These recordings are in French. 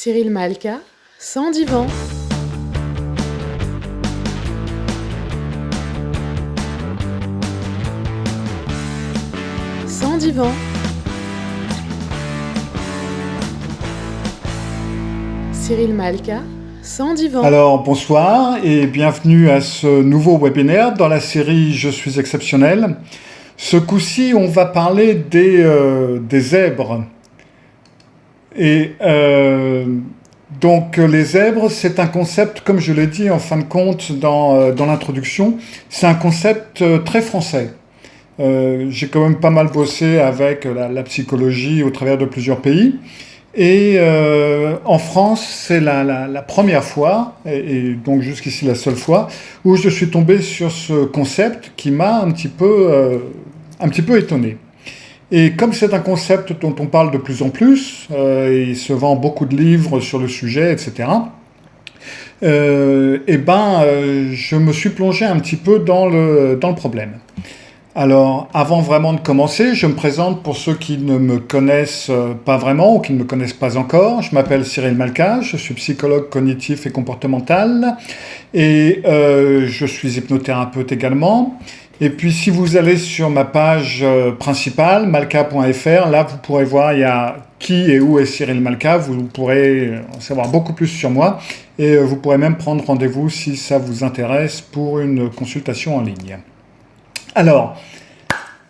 Cyril Malka, Sans divan. Sans divan. Cyril Malka, Sans divan. Alors bonsoir et bienvenue à ce nouveau webinaire dans la série Je suis exceptionnel. Ce coup-ci, on va parler des zèbres. Et donc les zèbres, c'est un concept, comme je l'ai dit en fin de compte dans l'introduction, c'est un concept très français. J'ai quand même pas mal bossé avec la psychologie au travers de plusieurs pays. Et en France, c'est la première fois, et donc jusqu'ici la seule fois, où je suis tombé sur ce concept qui m'a un petit peu étonné. Et comme c'est un concept dont on parle de plus en plus, il se vend beaucoup de livres sur le sujet, etc., je me suis plongé un petit peu dans le problème. Alors, avant vraiment de commencer, je me présente pour ceux qui ne me connaissent pas vraiment ou qui ne me connaissent pas encore. Je m'appelle Cyril Malka, je suis psychologue cognitif et comportemental et je suis hypnothérapeute également. Et puis, si vous allez sur ma page principale, malka.fr, là, vous pourrez voir, il y a qui et où est Cyril Malka. Vous pourrez en savoir beaucoup plus sur moi et vous pourrez même prendre rendez-vous si ça vous intéresse pour une consultation en ligne. Alors,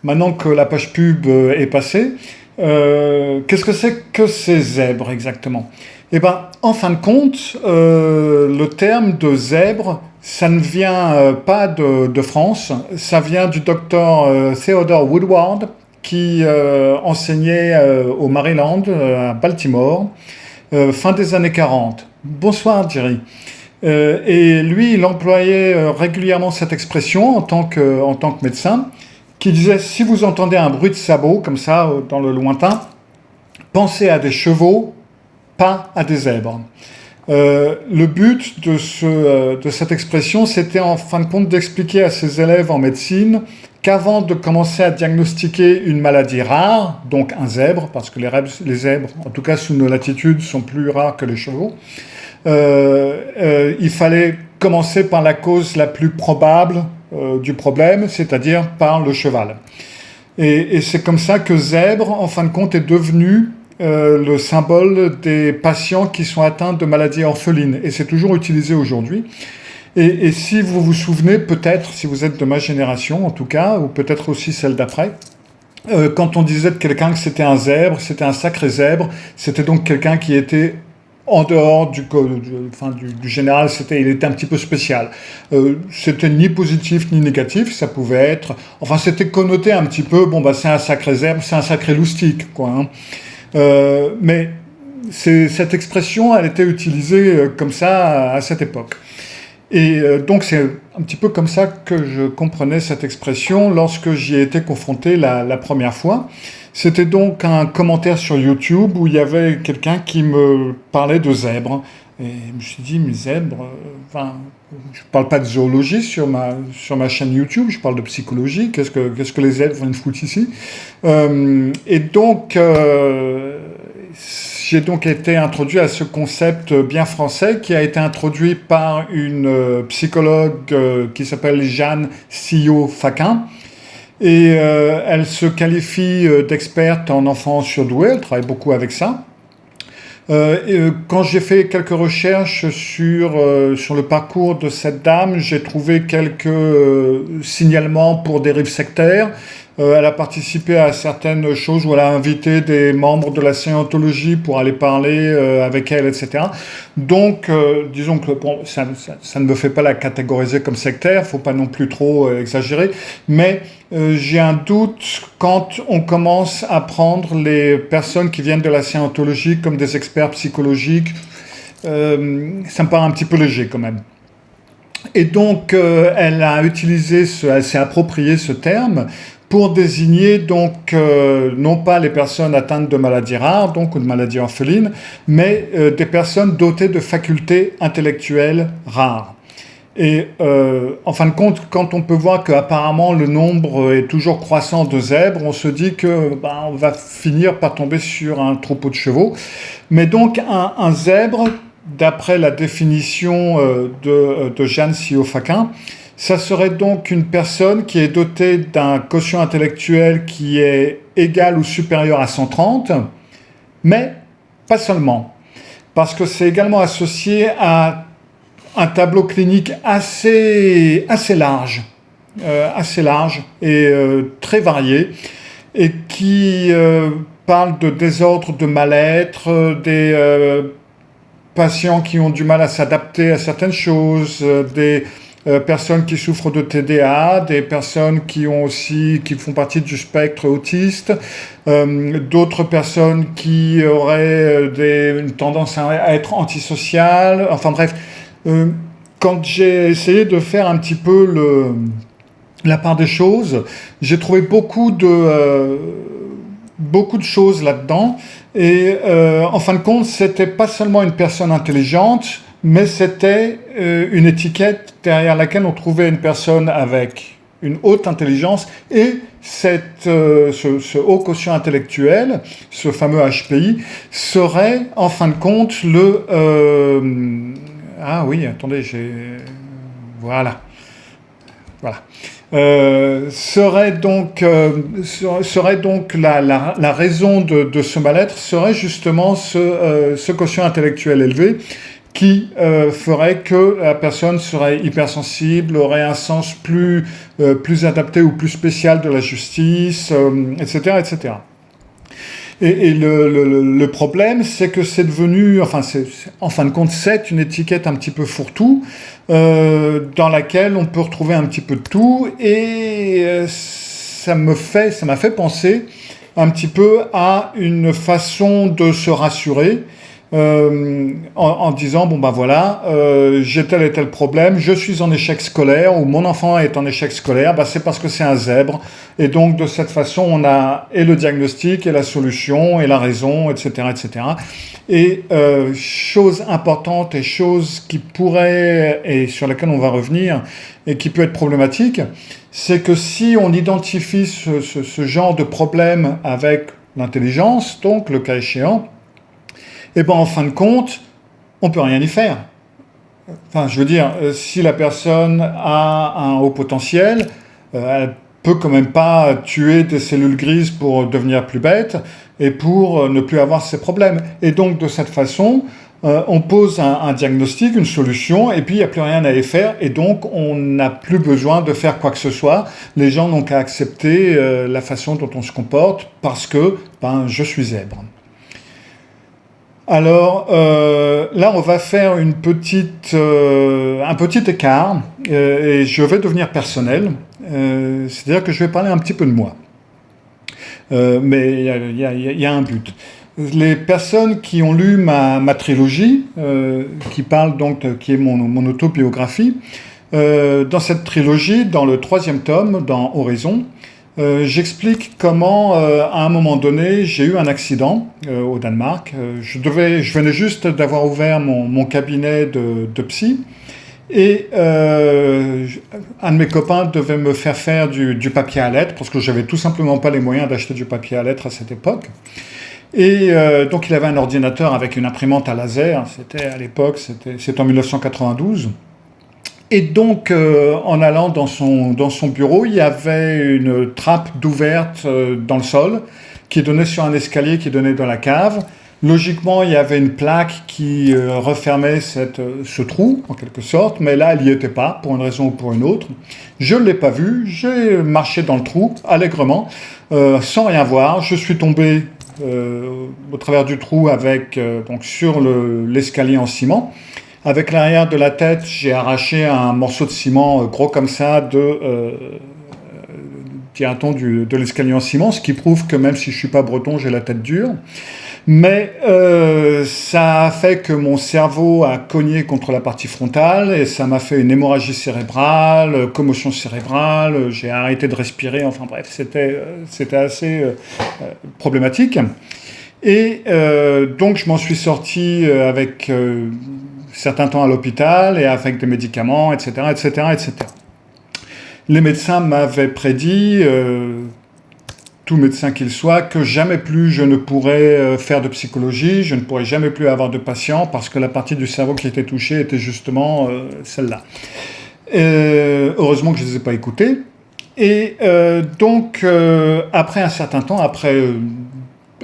maintenant que la page pub est passée, qu'est-ce que c'est que ces zèbres exactement ? Eh bien, en fin de compte, le terme de zèbre, ça ne vient pas de France, ça vient du docteur Theodore Woodward, qui enseignait au Maryland, à Baltimore, fin des années 40. Bonsoir, Jerry. Et lui, il employait régulièrement cette expression en tant que médecin, qui disait « Si vous entendez un bruit de sabot, comme ça, dans le lointain, pensez à des chevaux, pas à des zèbres. » Le but de cette expression, c'était en fin de compte d'expliquer à ses élèves en médecine qu'avant de commencer à diagnostiquer une maladie rare, donc un zèbre, parce que les zèbres, en tout cas sous nos latitudes, sont plus rares que les chevaux, il fallait commencer par la cause la plus probable du problème, c'est-à-dire par le cheval. Et c'est comme ça que zèbre, en fin de compte, est devenu le symbole des patients qui sont atteints de maladies orphelines. Et c'est toujours utilisé aujourd'hui. Et si vous vous souvenez, peut-être, si vous êtes de ma génération en tout cas, ou peut-être aussi celle d'après, quand on disait de quelqu'un que c'était un zèbre, c'était un sacré zèbre, c'était donc quelqu'un qui était en dehors du général, il était un petit peu spécial. C'était ni positif ni négatif, ça pouvait être... Enfin, c'était connoté un petit peu, c'est un sacré zèbre, c'est un sacré loustique, quoi. Hein. Mais cette expression, elle était utilisée comme ça à cette époque. Et donc, c'est un petit peu comme ça que je comprenais cette expression lorsque j'y ai été confronté la première fois. C'était donc un commentaire sur YouTube où il y avait quelqu'un qui me parlait de zèbres. Et je me suis dit, mais zèbres, je ne parle pas de zoologie sur ma chaîne YouTube, je parle de psychologie. Qu'est-ce que les zèbres viennent foutre ici ? Et donc, j'ai donc été introduit à ce concept bien français qui a été introduit par une psychologue qui s'appelle Jeanne Sillot-Faquin. Et elle se qualifie d'experte en enfants surdoués, elle travaille beaucoup avec ça. Quand j'ai fait quelques recherches sur le parcours de cette dame, j'ai trouvé quelques signalements pour dérives sectaires. Elle a participé à certaines choses où elle a invité des membres de la scientologie pour aller parler avec elle, etc. Donc, disons que ça ne me fait pas la catégoriser comme sectaire, faut pas non plus trop exagérer, mais j'ai un doute quand on commence à prendre les personnes qui viennent de la scientologie comme des experts psychologiques, ça me paraît un petit peu léger quand même. Et donc, elle s'est approprié ce terme pour désigner donc non pas les personnes atteintes de maladies rares, donc ou de maladies orphelines, mais des personnes dotées de facultés intellectuelles rares. Et en fin de compte, quand on peut voir qu'apparemment le nombre est toujours croissant de zèbres, on se dit que on va finir par tomber sur un troupeau de chevaux. Mais donc un zèbre, d'après la définition de Jeanne Sio-Fakin, ça serait donc une personne qui est dotée d'un quotient intellectuel qui est égal ou supérieur à 130, mais pas seulement, parce que c'est également associé à un tableau clinique assez large et très varié, et qui parle de désordre, de mal-être, des patients qui ont du mal à s'adapter à certaines choses, des personnes qui souffrent de TDA, des personnes qui font partie du spectre autiste, d'autres personnes qui auraient une tendance à être antisociales, enfin bref. Quand j'ai essayé de faire un petit peu la part des choses, j'ai trouvé beaucoup de choses là-dedans. Et en fin de compte, c'était pas seulement une personne intelligente, mais c'était une étiquette derrière laquelle on trouvait une personne avec une haute intelligence et ce haut quotient intellectuel, ce fameux HPI, serait en fin de compte ah oui, attendez, voilà. Serait donc la raison de ce mal-être serait justement ce quotient intellectuel élevé qui ferait que la personne serait hypersensible, aurait un sens plus adapté ou plus spécial de la justice, etc., etc. Et le problème, c'est que c'est devenu, en fin de compte, c'est une étiquette un petit peu fourre-tout, dans laquelle on peut retrouver un petit peu de tout, et ça m'a fait penser un petit peu à une façon de se rassurer, en disant j'ai tel et tel problème, je suis en échec scolaire ou mon enfant est en échec scolaire, c'est parce que c'est un zèbre, et donc de cette façon on a et le diagnostic et la solution et la raison, etc., etc. Et chose importante et chose qui pourrait, et sur laquelle on va revenir, et qui peut être problématique, c'est que si on identifie ce genre de problème avec l'intelligence, donc le cas échéant, et en fin de compte, on peut rien y faire. Enfin, je veux dire, si la personne a un haut potentiel, elle peut quand même pas tuer des cellules grises pour devenir plus bête et pour ne plus avoir ces problèmes. Et donc, de cette façon, on pose un diagnostic, une solution, et puis il n'y a plus rien à y faire, et donc on n'a plus besoin de faire quoi que ce soit. Les gens n'ont qu'à accepter la façon dont on se comporte parce que je suis zèbre. Alors là, on va faire un petit écart et je vais devenir personnel. C'est-à-dire que je vais parler un petit peu de moi. Mais il y a un but. Les personnes qui ont lu ma trilogie, qui est mon autobiographie, dans cette trilogie, dans le 3e tome, dans Horizon, j'explique comment, à un moment donné, j'ai eu un accident au Danemark. Je venais juste d'avoir ouvert mon cabinet de psy, et un de mes copains devait me faire du papier à lettres, parce que j'avais tout simplement pas les moyens d'acheter du papier à lettres à cette époque. Et donc il avait un ordinateur avec une imprimante à laser, c'était en 1992. Et donc, en allant dans son bureau, il y avait une trappe d'ouverte dans le sol qui donnait sur un escalier qui donnait dans la cave. Logiquement, il y avait une plaque qui refermait ce trou, en quelque sorte, mais là, elle n'y était pas, pour une raison ou pour une autre. Je ne l'ai pas vue, j'ai marché dans le trou, allègrement, sans rien voir. Je suis tombé au travers du trou sur l'escalier en ciment. Avec l'arrière de la tête, j'ai arraché un morceau de ciment gros comme ça tire-t-on de l'escalier en ciment, ce qui prouve que même si je ne suis pas breton, j'ai la tête dure. Mais ça a fait que mon cerveau a cogné contre la partie frontale et ça m'a fait une hémorragie cérébrale, commotion cérébrale, j'ai arrêté de respirer, enfin bref, c'était assez problématique. Et donc je m'en suis sorti avec certain temps à l'hôpital et avec des médicaments, etc., etc., etc. Les médecins m'avaient prédit, tout médecin qu'il soit, que jamais plus je ne pourrais faire de psychologie, je ne pourrais jamais plus avoir de patients parce que la partie du cerveau qui était touchée était justement celle-là. Heureusement que je ne les ai pas écoutés. Et donc, après un certain temps, après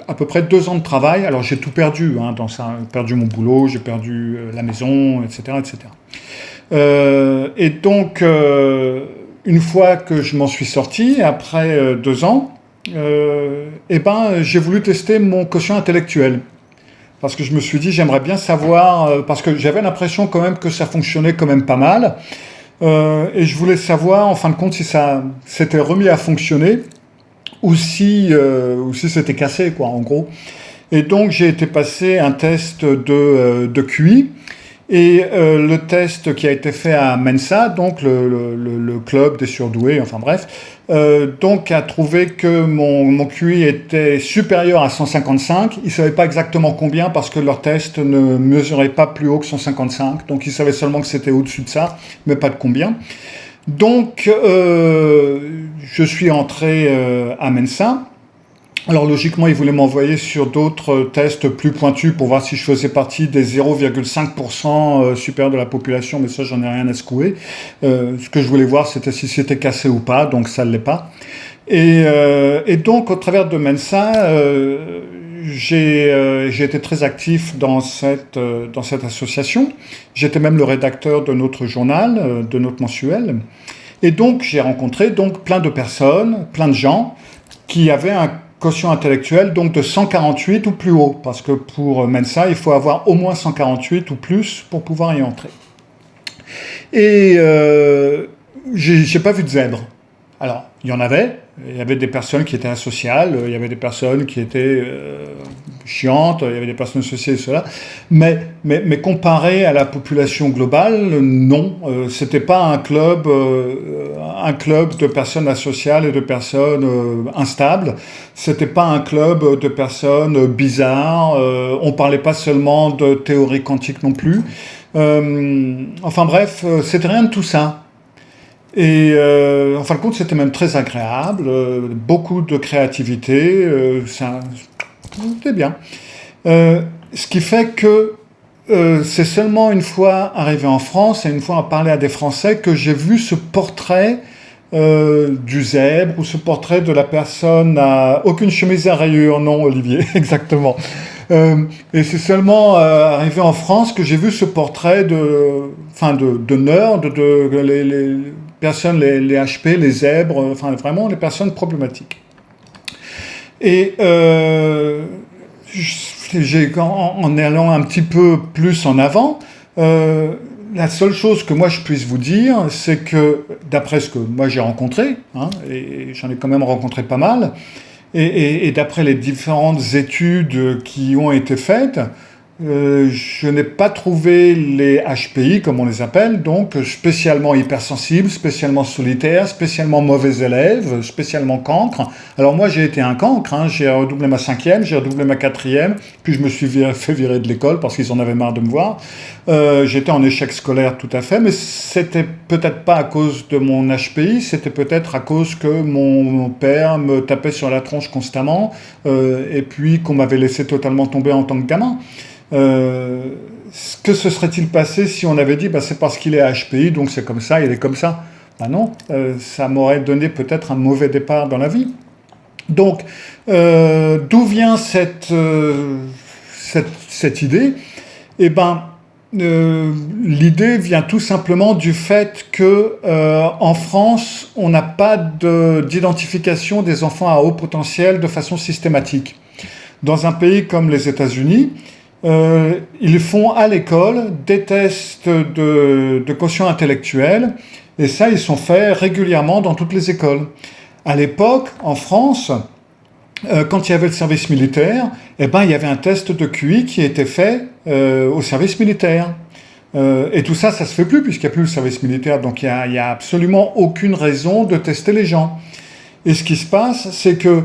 à peu près 2 ans de travail, alors j'ai tout perdu, dans ça, j'ai perdu mon boulot, j'ai perdu la maison, etc., etc. Et donc, une fois que je m'en suis sorti, après 2 ans, j'ai voulu tester mon quotient intellectuel. Parce que je me suis dit, j'aimerais bien savoir, parce que j'avais l'impression quand même que ça fonctionnait quand même pas mal. Et je voulais savoir, en fin de compte, si ça s'était remis à fonctionner ou si c'était cassé, quoi, en gros. Et donc, j'ai été passer un test de QI. Et le test qui a été fait à Mensa, donc le club des surdoués, enfin bref, donc a trouvé que mon QI était supérieur à 155. Ils ne savaient pas exactement combien parce que leur test ne mesurait pas plus haut que 155. Donc ils savaient seulement que c'était au-dessus de ça, mais pas de combien. Donc je suis entré à Mensa. Alors logiquement, ils voulaient m'envoyer sur d'autres tests plus pointus pour voir si je faisais partie des 0,5% supérieurs de la population, mais ça, j'en ai rien à secouer. Ce que je voulais voir, c'était si c'était cassé ou pas, donc ça ne l'est pas. Et donc, au travers de Mensa, j'ai été très actif dans cette association. J'étais même le rédacteur de notre journal, de notre mensuel. Et donc, j'ai rencontré plein de personnes, plein de gens qui avaient un quotient intellectuel donc de 148 ou plus haut, parce que pour Mensa, il faut avoir au moins 148 ou plus pour pouvoir y entrer. Et j'ai pas vu de zèbre. Alors, il y avait des personnes qui étaient asociales, il y avait des personnes qui étaient chiantes, il y avait des personnes associées et cela, mais comparé à la population globale, non, c'était pas un club de personnes asociales et de personnes instables, c'était pas un club de personnes bizarres, on parlait pas seulement de théorie quantique non plus, enfin bref, c'était rien de tout ça. Et en fin de compte, c'était même très agréable, beaucoup de créativité, c'était bien. Ce qui fait que c'est seulement une fois arrivé en France et une fois à parler à des Français que j'ai vu ce portrait du zèbre ou ce portrait de la personne à aucune chemise à rayures, non Olivier, exactement. Et c'est seulement arrivé en France que j'ai vu ce portrait de nerd, les personnes, les HP, les zèbres, enfin vraiment les personnes problématiques. Et en allant un petit peu plus en avant, la seule chose que moi je puisse vous dire, c'est que d'après ce que moi j'ai rencontré, et j'en ai quand même rencontré pas mal, et d'après les différentes études qui ont été faites, je n'ai pas trouvé les HPI, comme on les appelle, donc spécialement hypersensibles, spécialement solitaires, spécialement mauvais élèves, spécialement cancres. Alors moi j'ai été un cancre, j'ai redoublé ma 5e, j'ai redoublé ma 4e, puis je me suis fait virer de l'école parce qu'ils en avaient marre de me voir. J'étais en échec scolaire tout à fait, mais c'était peut-être pas à cause de mon HPI, c'était peut-être à cause que mon père me tapait sur la tronche constamment, et puis qu'on m'avait laissé totalement tomber en tant que gamin. Que se serait-il passé si on avait dit c'est parce qu'il est HPI, donc c'est comme ça, il est comme ça? Non, ça m'aurait donné peut-être un mauvais départ dans la vie. Donc, d'où vient cette idée? L'idée vient tout simplement du fait que en France, on n'a pas d'identification des enfants à haut potentiel de façon systématique. Dans un pays comme les États-Unis, ils font à l'école des tests de quotient intellectuel, et ça, ils sont faits régulièrement dans toutes les écoles. À l'époque, en France, quand il y avait le service militaire, il y avait un test de QI qui était fait au service militaire. Et tout ça, ça se fait plus puisqu'il n'y a plus le service militaire, donc il y a absolument aucune raison de tester les gens. Et ce qui se passe, c'est que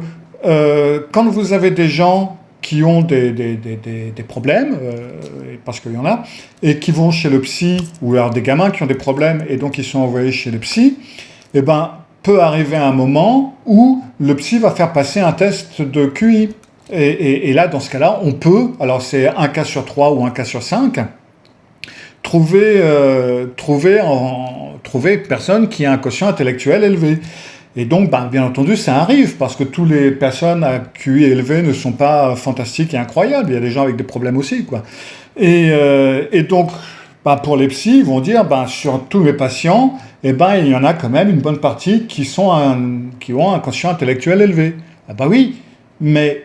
quand vous avez des gens qui ont des problèmes, parce qu'il y en a, et qui vont chez le psy, ou alors des gamins qui ont des problèmes, et donc ils sont envoyés chez le psy, eh ben, peut arriver un moment où le psy va faire passer un test de QI. Et là, dans ce cas-là, on peut, alors c'est un cas sur 3 ou un cas sur 5, trouver personne qui a un quotient intellectuel élevé. Et donc, bien entendu, ça arrive, parce que toutes les personnes à QI élevé ne sont pas fantastiques et incroyables. Il y a des gens avec des problèmes aussi, quoi. Et donc, pour les psys, ils vont dire, sur tous mes patients, il y en a quand même une bonne partie qui ont un quotient intellectuel élevé. Oui, mais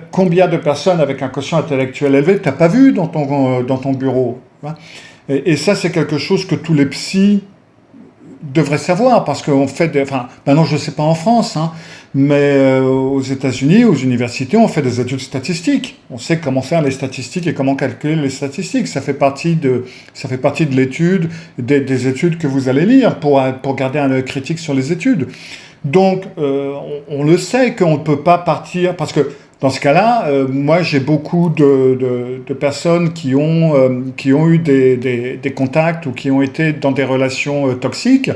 combien de personnes avec un quotient intellectuel élevé t'as pas vu dans ton bureau, hein? Et ça, c'est quelque chose que tous les psys devraient savoir, parce qu'on fait maintenant je ne sais pas en France, hein, mais aux États-Unis, aux universités, on fait des études statistiques. On sait comment faire les statistiques et comment calculer les statistiques. Ça fait partie de l'étude, des études que vous allez lire pour garder un œil critique sur les études. Donc, on le sait qu'on ne peut pas partir, parce que dans ce cas-là, moi j'ai beaucoup de personnes qui ont eu des contacts ou qui ont été dans des relations toxiques.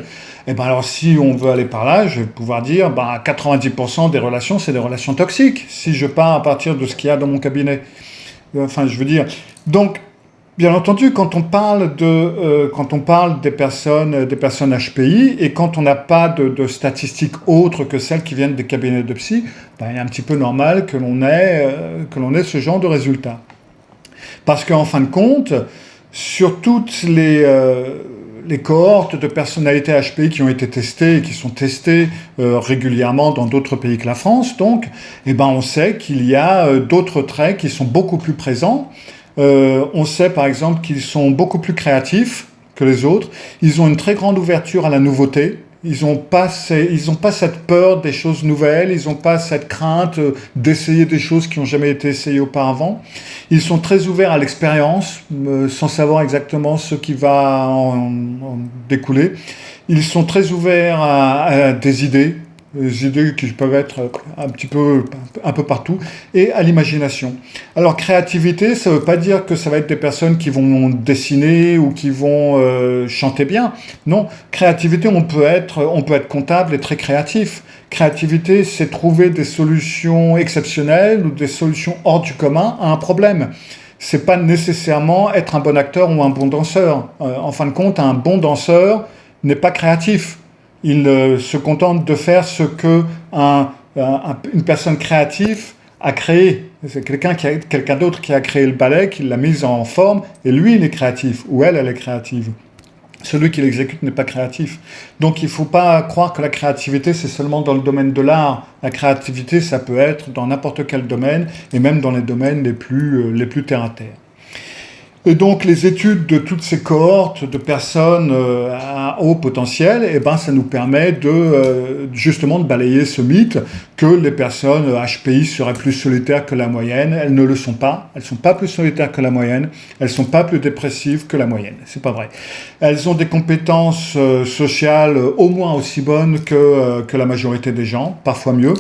Et alors si on veut aller par là, je vais pouvoir dire 90% des relations, c'est des relations toxiques, si je pars à partir de ce qu'il y a dans mon cabinet. Enfin, je veux dire. Donc, bien entendu, quand on parle des personnes HPI et quand on n'a pas de statistiques autres que celles qui viennent des cabinets de psy, il est un petit peu normal que l'on ait ce genre de résultats. Parce qu'en fin de compte, sur toutes les cohortes de personnalités HPI qui ont été testées et qui sont testées régulièrement dans d'autres pays que la France, donc, on sait qu'il y a d'autres traits qui sont beaucoup plus présents. On sait par exemple qu'ils sont beaucoup plus créatifs que les autres. Ils ont une très grande ouverture à la nouveauté. Ils n'ont pas cette peur des choses nouvelles. Ils n'ont pas cette crainte d'essayer des choses qui n'ont jamais été essayées auparavant. Ils sont très ouverts à l'expérience, sans savoir exactement ce qui va en découler. Ils sont très ouverts à des idées qui peuvent être un peu partout, et à l'imagination. Alors, créativité, ça ne veut pas dire que ça va être des personnes qui vont dessiner ou qui vont chanter bien. Non, créativité, on peut être comptable et très créatif. Créativité, c'est trouver des solutions exceptionnelles ou des solutions hors du commun à un problème. C'est pas nécessairement être un bon acteur ou un bon danseur. En fin de compte, un bon danseur n'est pas créatif. Il se contente de faire ce que une personne créative a créé. C'est quelqu'un d'autre qui a créé le ballet, qui l'a mis en forme, et lui, il est créatif, ou elle est créative. Celui qui l'exécute n'est pas créatif. Donc il ne faut pas croire que la créativité, c'est seulement dans le domaine de l'art. La créativité, ça peut être dans n'importe quel domaine, et même dans les domaines les plus terre-à-terre. Et donc, les études de toutes ces cohortes de personnes à haut potentiel, ça nous permet justement de balayer ce mythe que les personnes HPI seraient plus solitaires que la moyenne. Elles ne le sont pas. Elles ne sont pas plus solitaires que la moyenne. Elles ne sont pas plus dépressives que la moyenne. C'est pas vrai. Elles ont des compétences sociales au moins aussi bonnes que la majorité des gens, parfois mieux.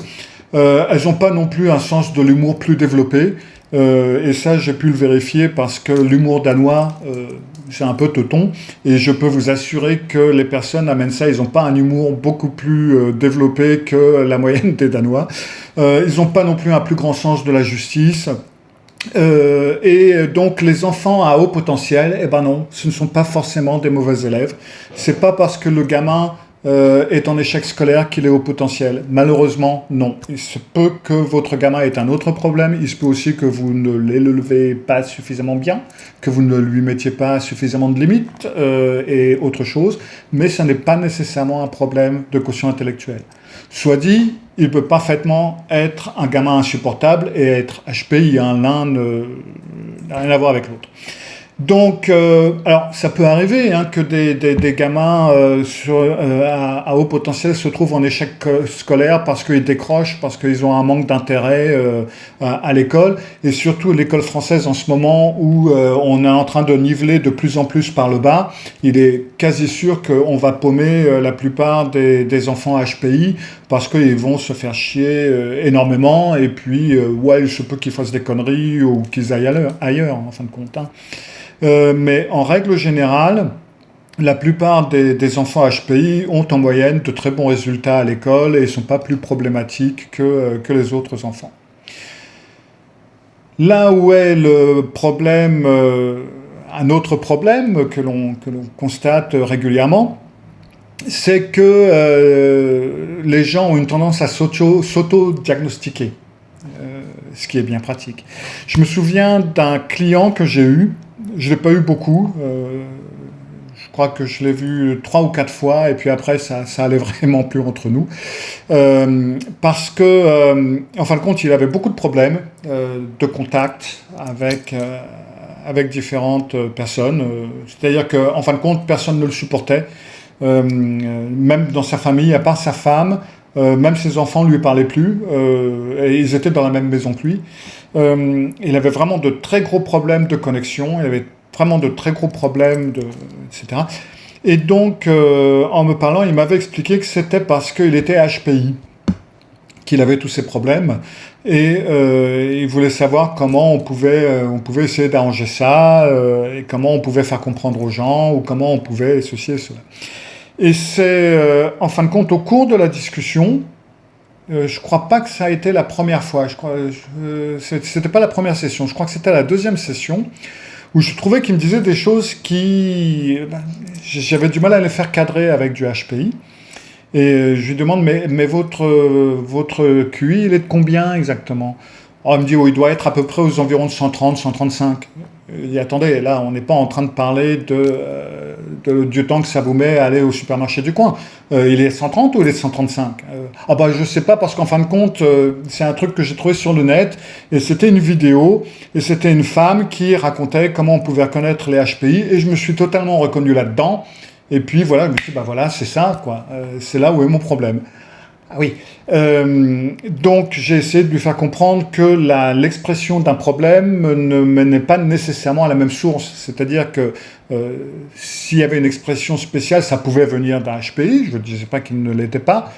Elles n'ont pas non plus un sens de l'humour plus développé. Et ça, j'ai pu le vérifier parce que l'humour danois, c'est un peu teuton. Et je peux vous assurer que les personnes amènent ça. Ils n'ont pas un humour beaucoup plus développé que la moyenne des Danois. Ils n'ont pas non plus un plus grand sens de la justice. Et donc les enfants à haut potentiel, non, ce ne sont pas forcément des mauvais élèves. C'est pas parce que le gamin est en échec scolaire qu'il est au potentiel. Malheureusement, non. Il se peut que votre gamin ait un autre problème. Il se peut aussi que vous ne l'élevez pas suffisamment bien, que vous ne lui mettiez pas suffisamment de limites et autre chose. Mais ce n'est pas nécessairement un problème de quotient intellectuel. Soit dit, il peut parfaitement être un gamin insupportable et être HPI. L'un n'a rien à voir avec l'autre. Donc, alors ça peut arriver que des gamins à haut potentiel se trouvent en échec scolaire parce qu'ils décrochent, parce qu'ils ont un manque d'intérêt à l'école, et surtout l'école française en ce moment où on est en train de niveler de plus en plus par le bas. Il est quasi sûr qu'on va paumer la plupart des enfants HPI parce qu'ils vont se faire chier énormément, et puis il se peut qu'ils fassent des conneries ou qu'ils aillent ailleurs en fin de compte. Mais en règle générale, la plupart des enfants HPI ont en moyenne de très bons résultats à l'école et ne sont pas plus problématiques que les autres enfants. Là où est le problème, un autre problème que l'on constate régulièrement, c'est que les gens ont une tendance à s'auto-diagnostiquer, ce qui est bien pratique. Je me souviens d'un client que j'ai eu. Je ne l'ai pas eu beaucoup, je crois que je l'ai vu 3 ou 4 fois, et puis après ça allait vraiment plus entre nous, parce que, en fin de compte, il avait beaucoup de problèmes de contact avec différentes personnes, c'est-à-dire qu'en fin de compte, personne ne le supportait, même dans sa famille, à part sa femme. Même ses enfants ne lui parlaient plus, et ils étaient dans la même maison que lui. Il avait vraiment de très gros problèmes de connexion, il avait vraiment de très gros problèmes, etc. Et donc, en me parlant, il m'avait expliqué que c'était parce qu'il était HPI, qu'il avait tous ces problèmes, et il voulait savoir comment on pouvait essayer d'arranger ça, et comment on pouvait faire comprendre aux gens, ou comment on pouvait ceci et cela. Et c'est, en fin de compte, au cours de la discussion, je crois pas que ça a été la première fois, c'était pas la première session, je crois que c'était la deuxième session, où je trouvais qu'il me disait des choses j'avais du mal à les faire cadrer avec du HPI. Et je lui demande, mais votre QI, il est de combien exactement? Alors, il me dit, il doit être à peu près aux environs de 130, 135. Il dit, attendez, là, on n'est pas en train de parler du temps que ça vous met à aller au supermarché du coin. Il est 130 ou il est 135? Je sais pas, parce qu'en fin de compte, c'est un truc que j'ai trouvé sur le net, et c'était une vidéo, et c'était une femme qui racontait comment on pouvait reconnaître les HPI, et je me suis totalement reconnu là-dedans. Et puis voilà, je me suis dit, voilà, c'est ça, quoi. C'est là où est mon problème. Ah oui. Donc j'ai essayé de lui faire comprendre que l'expression d'un problème ne menait pas nécessairement à la même source. C'est-à-dire que s'il y avait une expression spéciale, ça pouvait venir d'un HPI. Je ne disais pas qu'il ne l'était pas,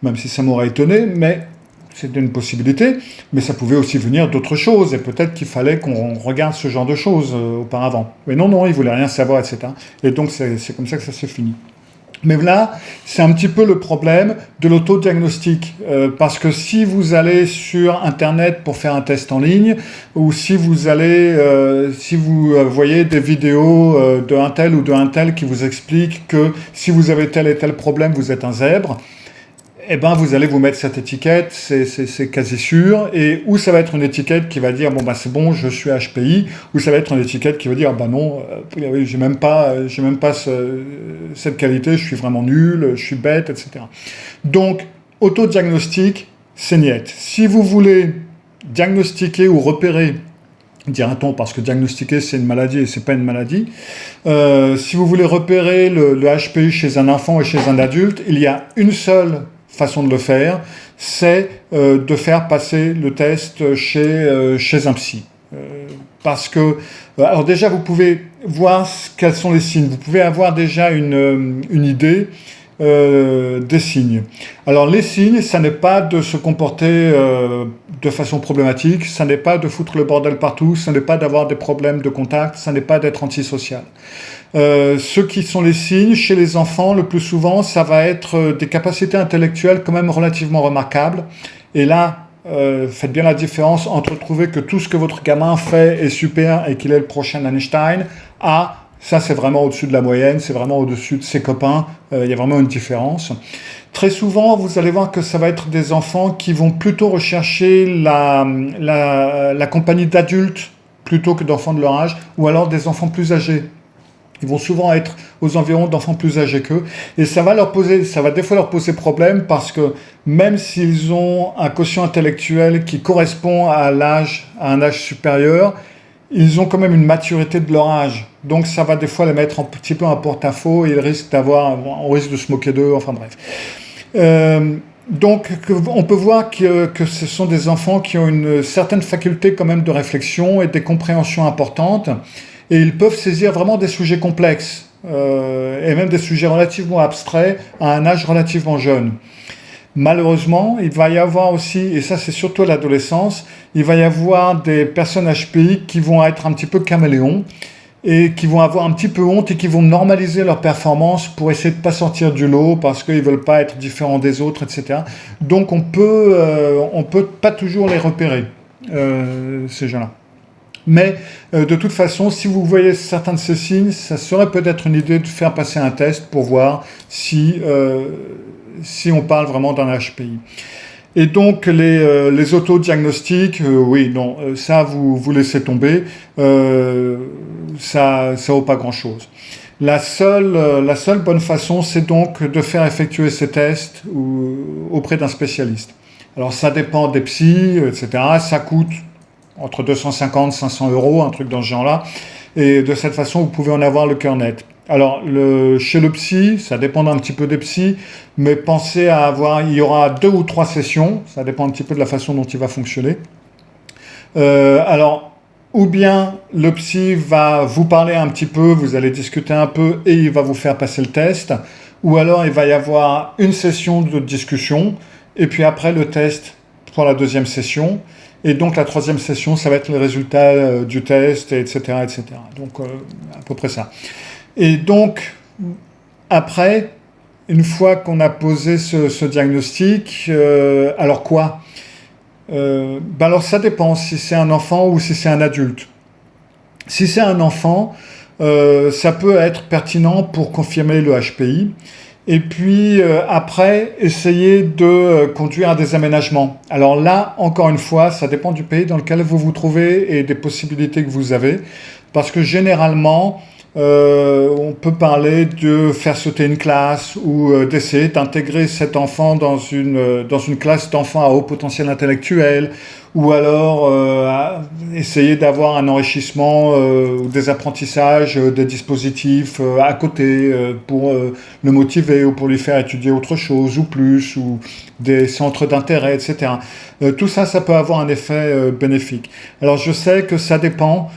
même si ça m'aurait étonné, mais c'était une possibilité. Mais ça pouvait aussi venir d'autres choses, et peut-être qu'il fallait qu'on regarde ce genre de choses auparavant. Mais non, il ne voulait rien savoir, etc. Et donc c'est comme ça que ça s'est fini. Mais là, c'est un petit peu le problème de l'autodiagnostic, parce que si vous allez sur Internet pour faire un test en ligne, ou si vous voyez des vidéos d'un tel ou d'un tel qui vous expliquent que si vous avez tel et tel problème, vous êtes un zèbre, eh ben vous allez vous mettre cette étiquette, c'est quasi sûr, et ou ça va être une étiquette qui va dire c'est bon, je suis HPI, ou ça va être une étiquette qui va dire non, j'ai même pas cette qualité, je suis vraiment nul, je suis bête, etc. Donc autodiagnostic, c'est niet. Si vous voulez diagnostiquer ou repérer, dira-t-on, parce que diagnostiquer c'est une maladie et c'est pas une maladie. Si vous voulez repérer le HPI chez un enfant et chez un adulte, il y a une seule façon de le faire, c'est de faire passer le test chez un psy. Parce que, alors déjà, vous pouvez voir quels sont les signes. Vous pouvez avoir déjà une idée des signes. Alors les signes, ça n'est pas de se comporter de façon problématique, ça n'est pas de foutre le bordel partout, ça n'est pas d'avoir des problèmes de contact, ça n'est pas d'être antisocial. Ceux qui sont les signes chez les enfants, le plus souvent, ça va être des capacités intellectuelles quand même relativement remarquables. Et là, faites bien la différence entre trouver que tout ce que votre gamin fait est super et qu'il est le prochain Einstein, ça c'est vraiment au-dessus de la moyenne, c'est vraiment au-dessus de ses copains, il y a vraiment une différence. Très souvent, vous allez voir que ça va être des enfants qui vont plutôt rechercher la compagnie d'adultes plutôt que d'enfants de leur âge, ou alors des enfants plus âgés. Ils vont souvent être aux environs d'enfants plus âgés qu'eux, et ça va des fois leur poser problème, parce que même s'ils ont un quotient intellectuel qui correspond à un âge supérieur, ils ont quand même une maturité de leur âge. Donc ça va des fois les mettre un petit peu en porte-à-faux et on risque de se moquer d'eux, enfin bref. Donc on peut voir que ce sont des enfants qui ont une certaine faculté quand même de réflexion et des compréhensions importantes. Et ils peuvent saisir vraiment des sujets complexes et même des sujets relativement abstraits à un âge relativement jeune. Malheureusement, il va y avoir aussi, et ça c'est surtout à l'adolescence, il va y avoir des personnes HPI qui vont être un petit peu caméléons et qui vont avoir un petit peu honte et qui vont normaliser leur performance pour essayer de ne pas sortir du lot parce qu'ils ne veulent pas être différents des autres, etc. Donc on peut pas toujours les repérer, ces gens-là. Mais de toute façon, si vous voyez certains de ces signes, ça serait peut-être une idée de faire passer un test pour voir si on parle vraiment d'un HPI. Et donc les autodiagnostics, oui, non, ça vous laissez tomber, ça vaut pas grand-chose. La seule bonne façon, c'est donc de faire effectuer ces tests auprès d'un spécialiste. Alors ça dépend des psys, etc. Ça coûte entre 250 et 500 euros, un truc dans ce genre-là. Et de cette façon, vous pouvez en avoir le cœur net. Alors, chez le psy, ça dépend un petit peu des psys, mais pensez à il y aura 2 ou 3 sessions, ça dépend un petit peu de la façon dont il va fonctionner. Alors, ou bien le psy va vous parler un petit peu, vous allez discuter un peu et il va vous faire passer le test, ou alors il va y avoir une session de discussion, et puis après le test pour la deuxième session. Et donc la troisième session, ça va être le résultat du test, etc., etc. Donc à peu près ça. Et donc après, une fois qu'on a posé ce diagnostic, alors quoi ? Alors ça dépend si c'est un enfant ou si c'est un adulte. Si c'est un enfant, ça peut être pertinent pour confirmer le HPI. Et puis après, essayer de conduire à des aménagements. Alors là, encore une fois, ça dépend du pays dans lequel vous vous trouvez et des possibilités que vous avez. Parce que généralement, on peut parler de faire sauter une classe ou d'essayer d'intégrer cet enfant dans une classe d'enfants à haut potentiel intellectuel, ou alors essayer d'avoir un enrichissement ou des apprentissages, des dispositifs à côté pour le motiver ou pour lui faire étudier autre chose ou plus, ou des centres d'intérêt, etc. Tout ça, ça peut avoir un effet bénéfique. Alors je sais que ça dépend.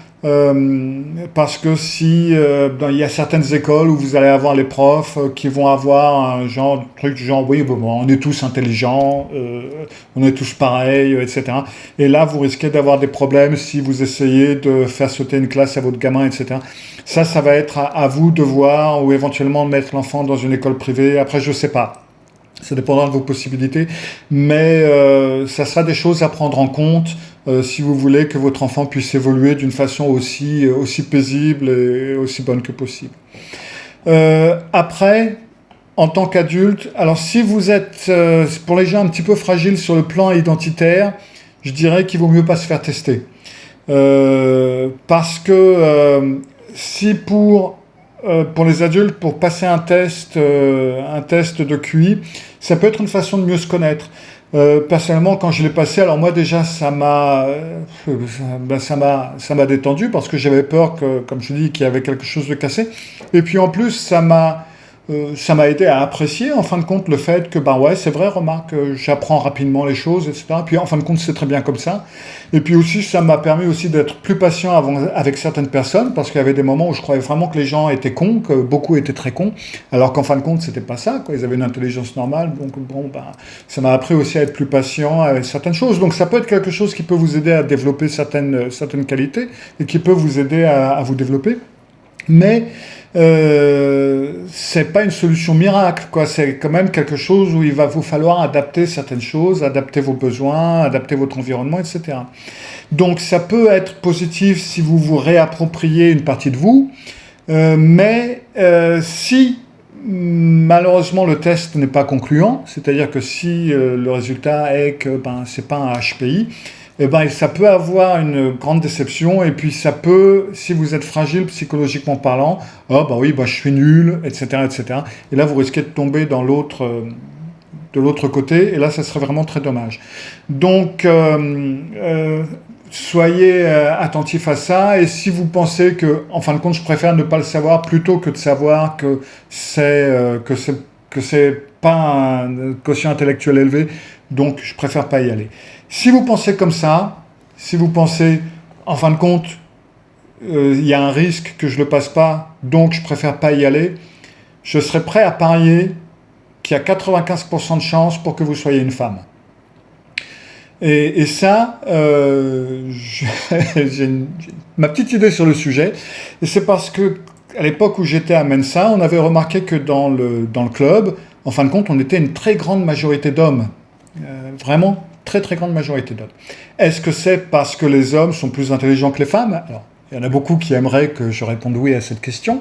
Parce que si il y a certaines écoles où vous allez avoir les profs qui vont avoir un truc du genre oui bon, on est tous intelligents, on est tous pareils, etc. Et là vous risquez d'avoir des problèmes si vous essayez de faire sauter une classe à votre gamin, etc. Ça va être à vous de voir, ou éventuellement de mettre l'enfant dans une école privée. Après je sais pas. Ça dépendra de vos possibilités, mais ça sera des choses à prendre en compte si vous voulez que votre enfant puisse évoluer d'une façon aussi paisible et aussi bonne que possible. Après, en tant qu'adulte, alors si vous êtes, pour les gens un petit peu fragiles sur le plan identitaire, je dirais qu'il vaut mieux pas se faire tester. Parce que si pour les adultes, pour passer un test de QI, ça peut être une façon de mieux se connaître. Personnellement, quand je l'ai passé, alors moi déjà, ça m'a détendu parce que j'avais peur que, comme je dis, qu'il y avait quelque chose de cassé. Et puis en plus, ça m'a aidé à apprécier, en fin de compte, le fait que, ouais, c'est vrai, remarque, j'apprends rapidement les choses, etc. Puis, en fin de compte, c'est très bien comme ça. Et puis aussi, ça m'a permis aussi d'être plus patient avec certaines personnes, parce qu'il y avait des moments où je croyais vraiment que les gens étaient cons, que beaucoup étaient très cons, alors qu'en fin de compte, c'était pas ça, quoi. Ils avaient une intelligence normale. Donc, ça m'a appris aussi à être plus patient avec certaines choses. Donc, ça peut être quelque chose qui peut vous aider à développer certaines qualités et qui peut vous aider à vous développer. Mais c'est pas une solution miracle, quoi. C'est quand même quelque chose où il va vous falloir adapter certaines choses, adapter vos besoins, adapter votre environnement, etc. Donc ça peut être positif si vous vous réappropriez une partie de vous, mais si malheureusement le test n'est pas concluant, c'est-à-dire que si le résultat est que c'est pas un HPI, ça peut avoir une grande déception, et puis ça peut, si vous êtes fragile psychologiquement parlant, je suis nul, etc., etc. Et là, vous risquez de tomber de l'autre côté, et là, ça serait vraiment très dommage. Donc, soyez attentifs à ça. Et si vous pensez que, en fin de compte, je préfère ne pas le savoir plutôt que de savoir que c'est pas un quotient intellectuel élevé, donc je préfère pas y aller. Si vous pensez comme ça, si vous pensez, en fin de compte, il y a un risque que je le passe pas, donc je préfère pas y aller, je serais prêt à parier qu'il y a 95% de chances pour que vous soyez une femme. Et ça, j'ai ma petite idée sur le sujet, et c'est parce que à l'époque où j'étais à Mensa, on avait remarqué que dans le club, en fin de compte, on était une très grande majorité d'hommes. Vraiment, très très grande majorité d'hommes. Est-ce que c'est parce que les hommes sont plus intelligents que les femmes? Alors, il y en a beaucoup qui aimeraient que je réponde oui à cette question.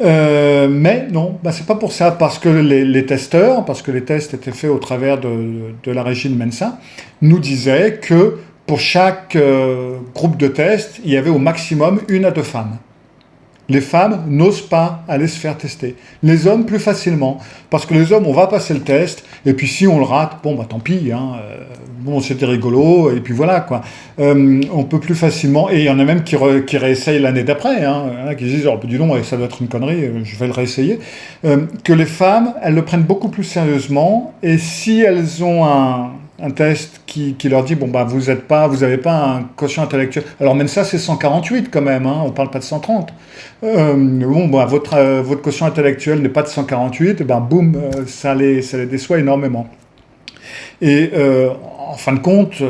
Mais non, c'est pas pour ça, parce que les testeurs, parce que les tests étaient faits au travers de la régie de Mensa, nous disaient que pour chaque groupe de tests, il y avait au maximum 1 à 2 femmes. Les femmes n'osent pas aller se faire tester. Les hommes, plus facilement. Parce que les hommes, on va passer le test, et puis si on le rate, tant pis, c'était rigolo, et puis voilà, quoi. On peut plus facilement, et il y en a même qui réessayent l'année d'après, qui disent, dis donc, ça doit être une connerie, je vais le réessayer. Que les femmes, elles le prennent beaucoup plus sérieusement, et si elles ont un test qui leur dit, vous n'avez pas un quotient intellectuel. Alors même ça, c'est 148 quand même, on parle pas de 130. Votre quotient intellectuel n'est pas de 148, boum, ça les déçoit énormément. Et en fin de compte,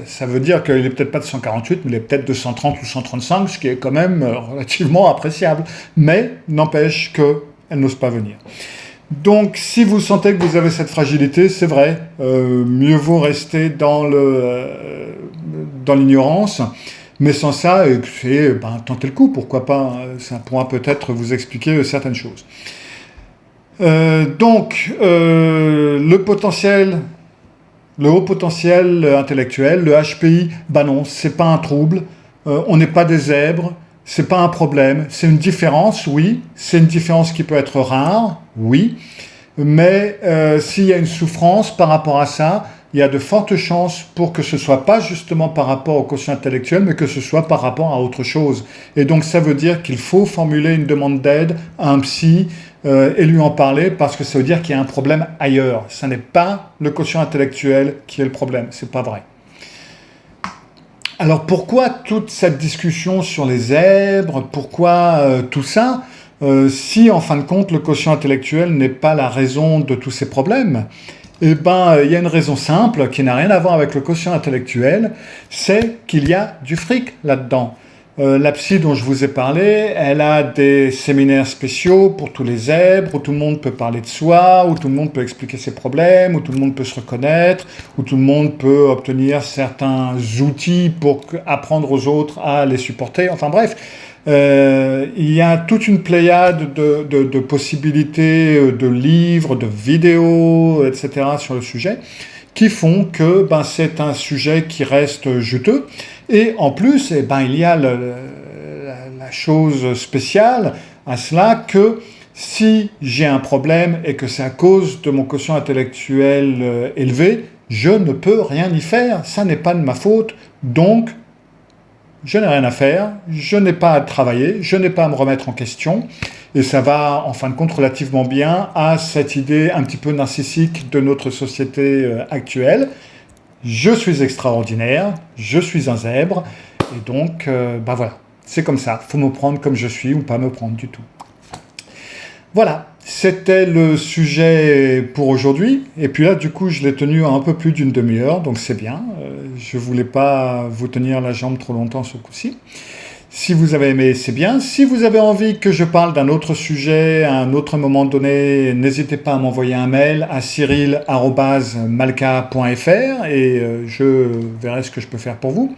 ça veut dire qu'il n'est peut-être pas de 148, mais il est peut-être de 130 ou 135, ce qui est quand même relativement appréciable. Mais n'empêche qu'elle n'ose pas venir. Donc, si vous sentez que vous avez cette fragilité, c'est vrai, mieux vaut rester dans l'ignorance, mais sans ça, tentez le coup, pourquoi pas, ça pourra peut-être vous expliquer certaines choses. Le haut potentiel intellectuel, le HPI, non, c'est pas un trouble, on n'est pas des zèbres, c'est pas un problème, c'est une différence, oui, c'est une différence qui peut être rare, oui, mais s'il y a une souffrance par rapport à ça, il y a de fortes chances pour que ce soit pas justement par rapport au quotient intellectuel, mais que ce soit par rapport à autre chose. Et donc ça veut dire qu'il faut formuler une demande d'aide à un psy et lui en parler, parce que ça veut dire qu'il y a un problème ailleurs. Ce n'est pas le quotient intellectuel qui est le problème, c'est pas vrai. Alors pourquoi toute cette discussion sur les zèbres? Pourquoi tout ça si en fin de compte le quotient intellectuel n'est pas la raison de tous ces problèmes? Il y a une raison simple qui n'a rien à voir avec le quotient intellectuel, c'est qu'il y a du fric là-dedans. La psy dont je vous ai parlé, elle a des séminaires spéciaux pour tous les zèbres, où tout le monde peut parler de soi, où tout le monde peut expliquer ses problèmes, où tout le monde peut se reconnaître, où tout le monde peut obtenir certains outils pour apprendre aux autres à les supporter. Enfin bref, il y a toute une pléiade de possibilités, de livres, de vidéos, etc. sur le sujet, qui font que c'est un sujet qui reste juteux. Et en plus, il y a la chose spéciale à cela que si j'ai un problème et que c'est à cause de mon quotient intellectuel élevé, je ne peux rien y faire, ça n'est pas de ma faute, donc je n'ai rien à faire, je n'ai pas à travailler, je n'ai pas à me remettre en question, et ça va en fin de compte relativement bien à cette idée un petit peu narcissique de notre société actuelle. Je suis extraordinaire, je suis un zèbre, et donc, voilà, c'est comme ça. Il faut me prendre comme je suis ou pas me prendre du tout. Voilà, c'était le sujet pour aujourd'hui. Et puis là, du coup, je l'ai tenu un peu plus d'une demi-heure, donc c'est bien. Je ne voulais pas vous tenir la jambe trop longtemps ce coup-ci. Si vous avez aimé, c'est bien. Si vous avez envie que je parle d'un autre sujet à un autre moment donné, n'hésitez pas à m'envoyer un mail à cyril@malka.fr et je verrai ce que je peux faire pour vous.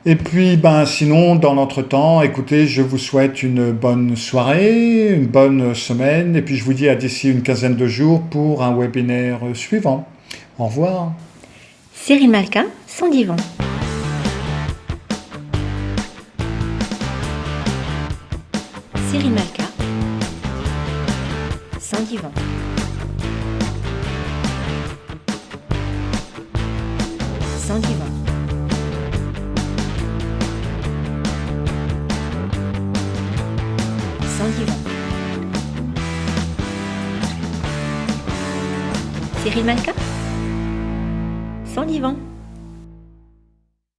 Et puis, sinon, dans l'entretemps, écoutez, je vous souhaite une bonne soirée, une bonne semaine, et puis je vous dis à d'ici une quinzaine de jours pour un webinaire suivant. Au revoir. Cyril Malka, sans divan. Cyril Malka, sans divan. Sans divan. sans divan. Cyril Malka, sans divan.